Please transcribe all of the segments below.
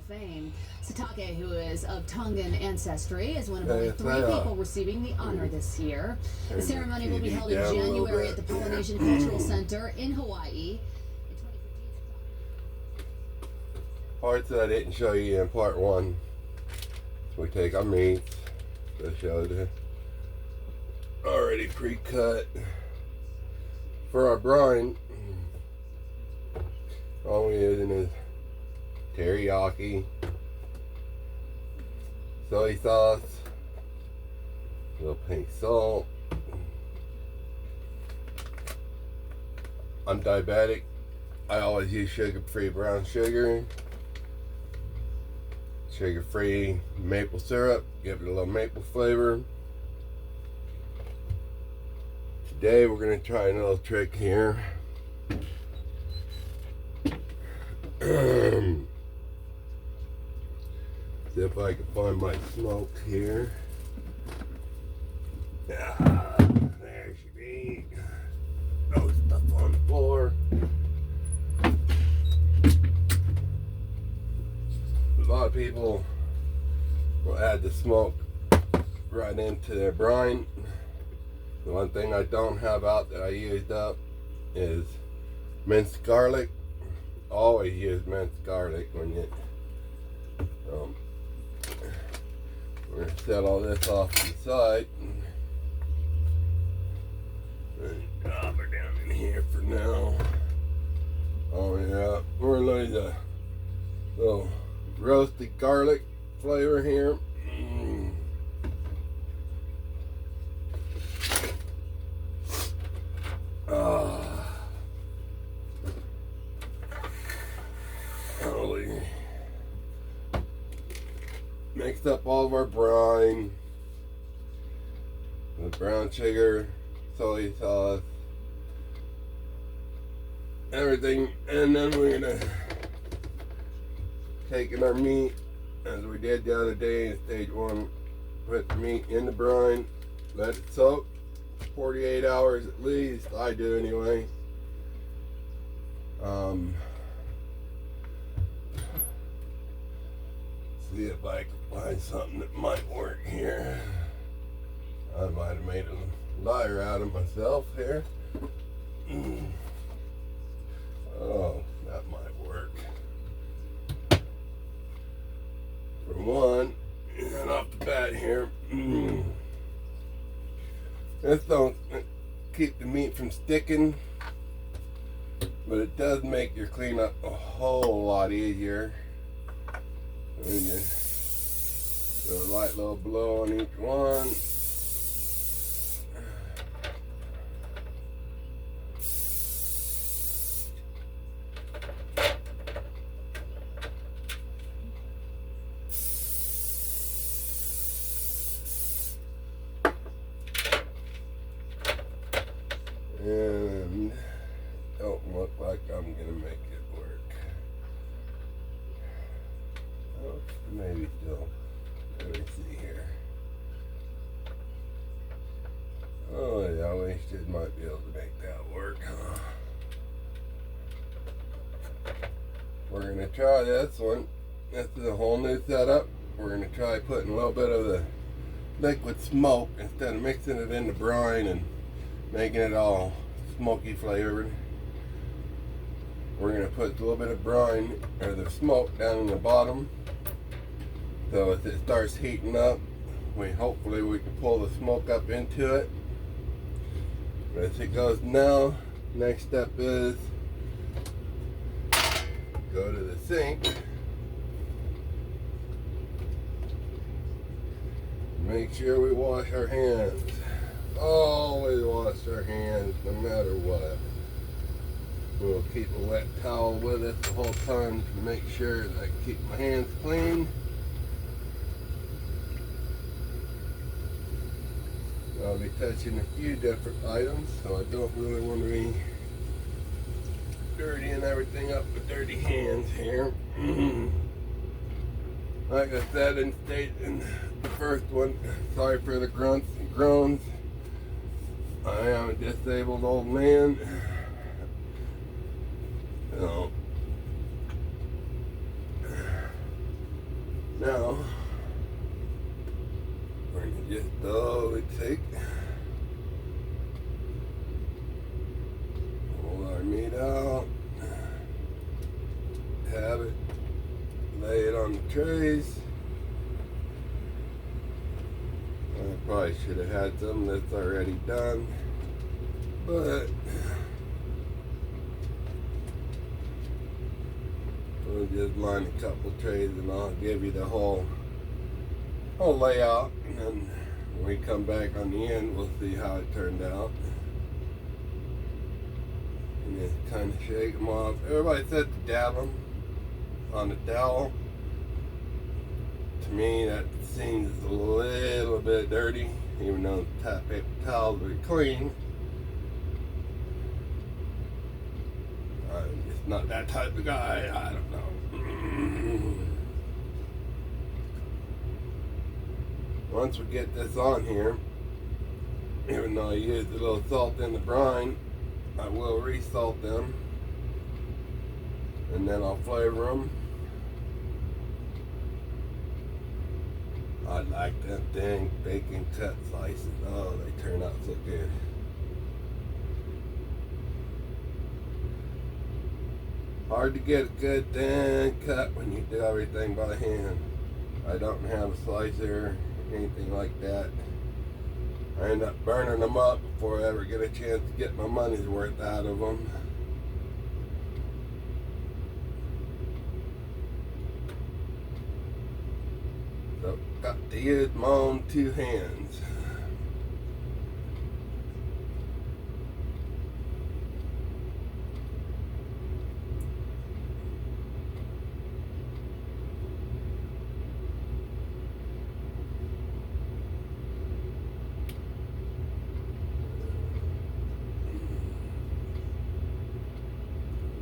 Fame. Satake, who is of Tongan ancestry, is one of only 3 people receiving the honor this year. The ceremony will be held in January at the Polynesian Cultural Center in Hawaii. Parts that I didn't show you in part 1. We take our meats to show the already pre-cut. For our brine, all we're using is teriyaki, soy sauce, a little pink salt. I'm diabetic. I always use sugar-free brown sugar. Sugar-free maple syrup, give it a little maple flavor. Today we're going to try a little trick here. See if I can find my smoke here. There she be. No stuff on the floor. A lot of people will add the smoke right into their brine. The one thing I don't have out that I used up is minced garlic. Always use minced garlic when you we're going to set all this off to the side and drop her down in here for now. Oh yeah, we're going to a little roasted garlic flavor here. Holy. Mixed up all of our brine with brown sugar, soy sauce, everything, and then we're gonna take in our meat as we did the other day in stage 1. Put the meat in the brine, let it soak 48 hours at least. I do anyway. See if I can find something that might work here. I might have made a liar out of myself here. Oh, that might work. For one, and off the bat here, this don't keep the meat from sticking, but it does make your cleanup a whole lot easier. And you do a light little blow on each one. And don't look like I'm gonna make it work. Oh, maybe still. Let me see here. Oh yeah, we should might be able to make that work, huh? We're gonna try this one. This is a whole new setup. We're gonna try putting a little bit of the liquid smoke instead of mixing it in the brine and making it all smoky flavored. We're going to put a little bit of brine or the smoke down in the bottom, so as it starts heating up, hopefully we can pull the smoke up into it. But as it goes now, next step is go to the sink, make sure we wash our hands. Always wash our hands no matter what. We'll keep a wet towel with us the whole time to make sure that I keep my hands clean. I'll be touching a few different items, so I don't really want to be dirtying everything up with dirty hands here. Like I said in the first one, sorry for the grunts and groans. I am a disabled old man. So, Now, we're going to just slowly take all our meat out, have it, lay it on the trays. I probably should have had some that's already done, but we'll just line a couple trays and I'll give you the whole layout, and then when we come back on the end we'll see how it turned out. And just kind of shake them off. Everybody said to dab them on the towel. To me that seems a little bit dirty, even though the paper towels are clean. I'm just not that type of guy. I don't know. Once we get this on here, even though I used a little salt in the brine, I will re-salt them, and then I'll flavor them. I like them dang bacon cut slices. Oh, they turn out so good. Hard to get a good thin cut when you do everything by hand. I don't have a slicer or anything like that. I end up burning them up before I ever get a chance to get my money's worth out of them. So, got to use my own two hands.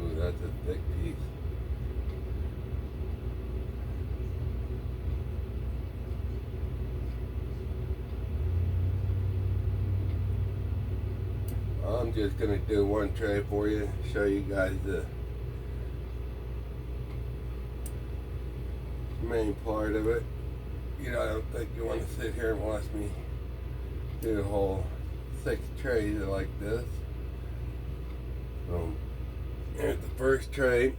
Ooh, that's a thick piece. I'm just going to do one tray for you, show you guys the main part of it. You know, I don't think you want to sit here and watch me do a whole 6 trays like this. So, here's the first tray.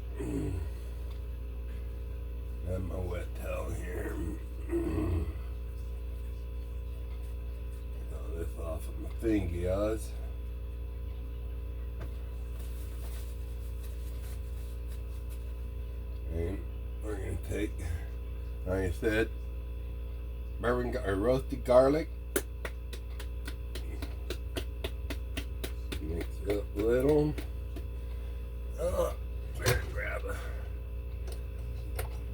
Got my wet towel here. Get all this off of my fingers. And we're going to take, like I said, bourbon or roasted garlic. Mix it up a little. Better grab a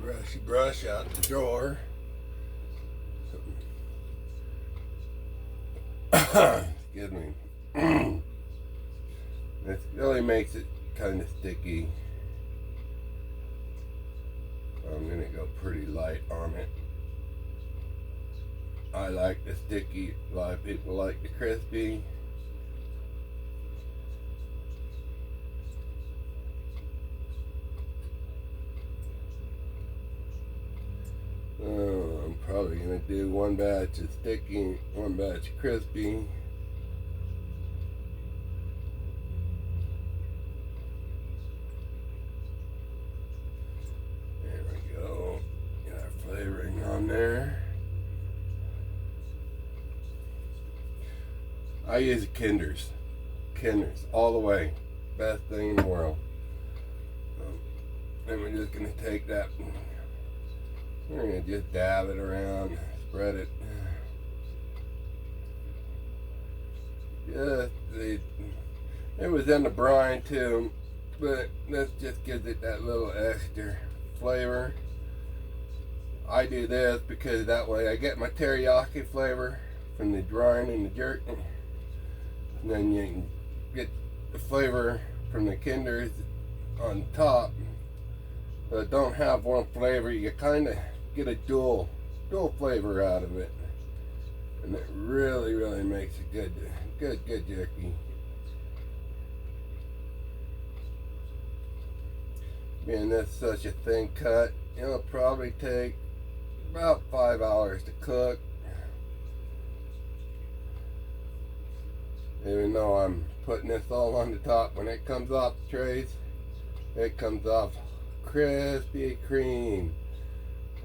brushy brush out the drawer. Excuse me. This really makes it kind of sticky. I'm going to go pretty light on it. I like the sticky. A lot of people like the crispy. I'm probably going to do one batch of sticky, one batch of crispy. There. I use Kinder's all the way, best thing in the world. And we're just going to take that, we're going to just dab it around, spread it. It was in the brine too, but this just gives it that little extra flavor. I do this because that way I get my teriyaki flavor from the brine and the jerk, and then you can get the flavor from the Kinder's on top. But don't have one flavor, you kind of get a dual flavor out of it, and it really makes a good jerky. Being that's such a thin cut, it'll probably take about 5 hours to cook. Even though I'm putting this all on the top, when it comes off the trays, it comes off crispy cream.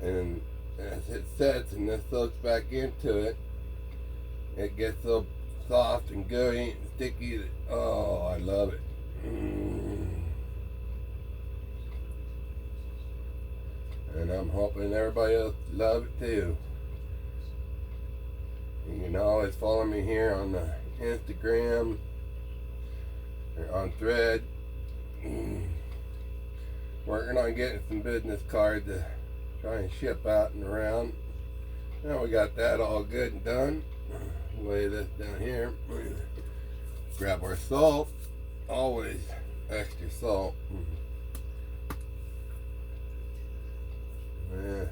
And as it sets and this soaks back into it, it gets so soft and gooey and sticky that, oh, I love it. And I'm hoping everybody else loves it too. You can always follow me here on the Instagram or on Thread. Working on getting some business cards to try and ship out and around. Now we got that all good and done. Lay this down here. Grab our salt. Always extra salt. Yeah.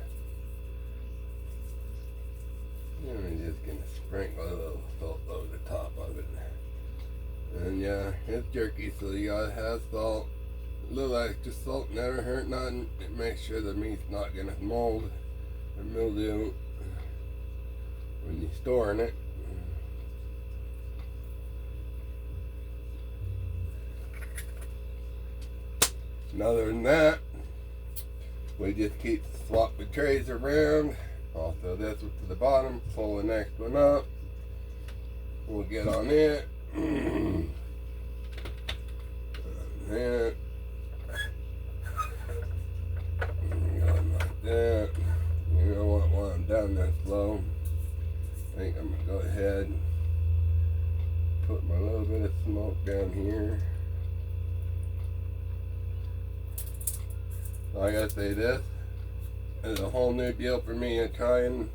And I'm just gonna sprinkle a little salt over the top of it. And yeah, it's jerky, so you gotta have salt. A little extra salt never hurt nothing. It makes sure the meat's not gonna mold or mildew when you're storing it. And other than that, we just keep swap the trays around. I'll throw this one to the bottom, pull the next one up. We'll get on it. And then going like that. You know what, while I'm down this low, I think I'm gonna go ahead and put my little bit of smoke down here. Like I say, this is a whole new deal for me in trying.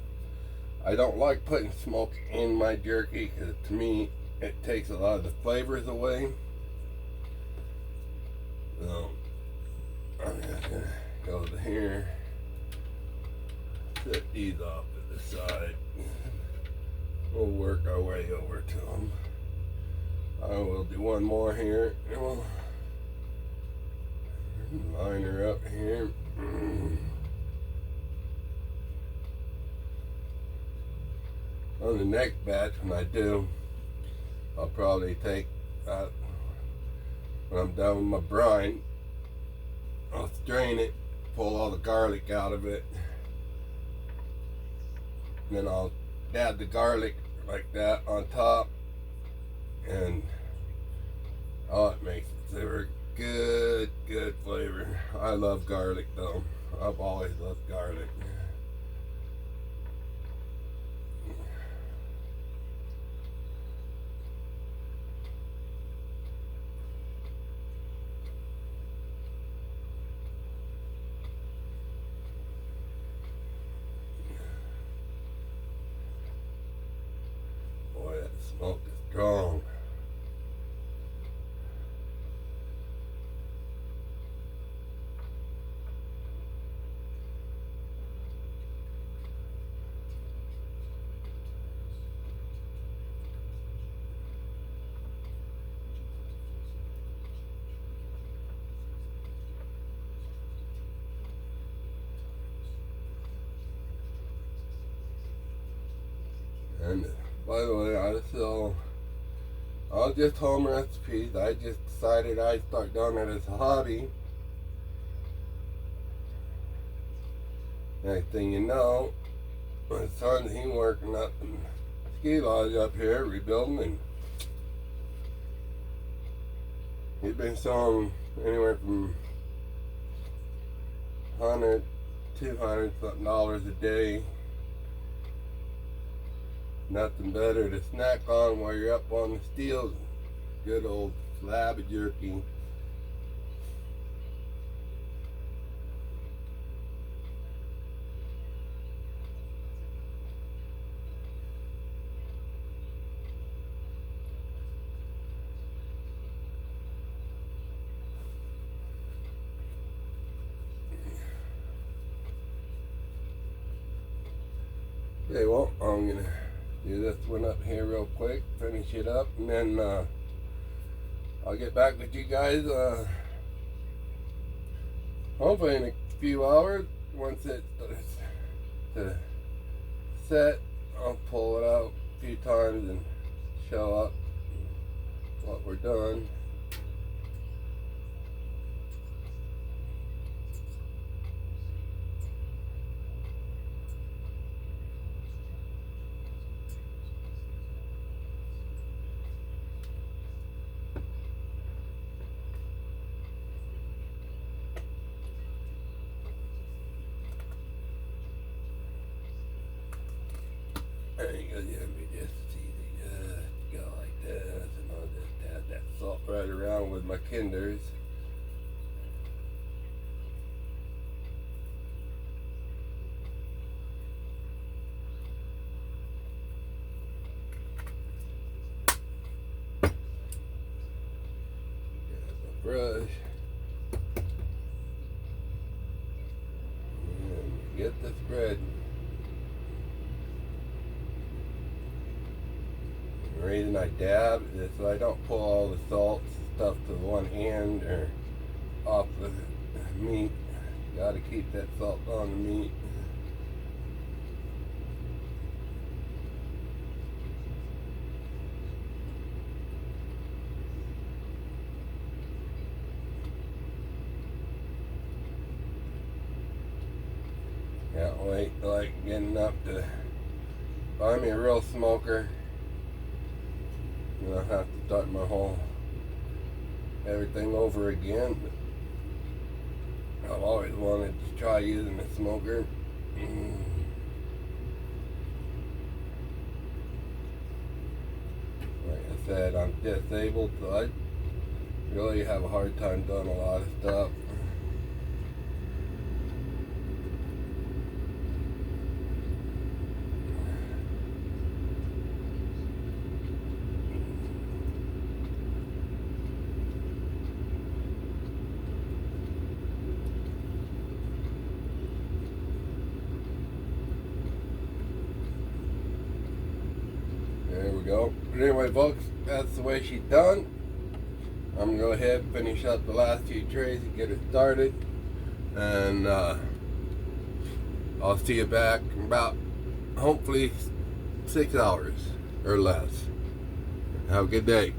I don't like putting smoke in my jerky because to me it takes a lot of the flavors away. So I'm just gonna go to here, set these off to the side. We'll work our way over to them. I will do one more here and we'll line her up here. On the next batch, when I do, I'll probably take, when I'm done with my brine, I'll strain it, pull all the garlic out of it, and then I'll dab the garlic like that on top, and oh, it makes it super good flavor. I love garlic though. I've always loved garlic. Boy, that smoke is strong. And by the way, I'll just home recipes. I just decided I'd start doing it as a hobby. Next thing you know, my son's working up in ski lodge up here, rebuilding, and he's been selling anywhere from $100, $200 something a day. Nothing better to snack on while you're up on the steels. Good old slab of jerky. Okay, well, I'm gonna do this one up here real quick, finish it up, and then I'll get back with you guys hopefully in a few hours once it to set, I'll pull it out a few times and show up what we're done. There you go, yeah, we just go like this, and I'll just add that salt right around with my kinders. Grab my brush. And get the spread. The reason I dab is so I don't pull all the salt stuff to one end or off the meat. Gotta keep that salt on the meat. Can't wait like getting up to buy me a real smoker. I'll have to start my whole everything over again, but I've always wanted to try using a smoker. Like I said, I'm disabled, so I really have a hard time doing a lot of stuff. There we go. But anyway, folks, that's the way she's done. I'm going to go ahead and finish up the last few trays and get it started. And I'll see you back in about, hopefully, 6 hours or less. Have a good day.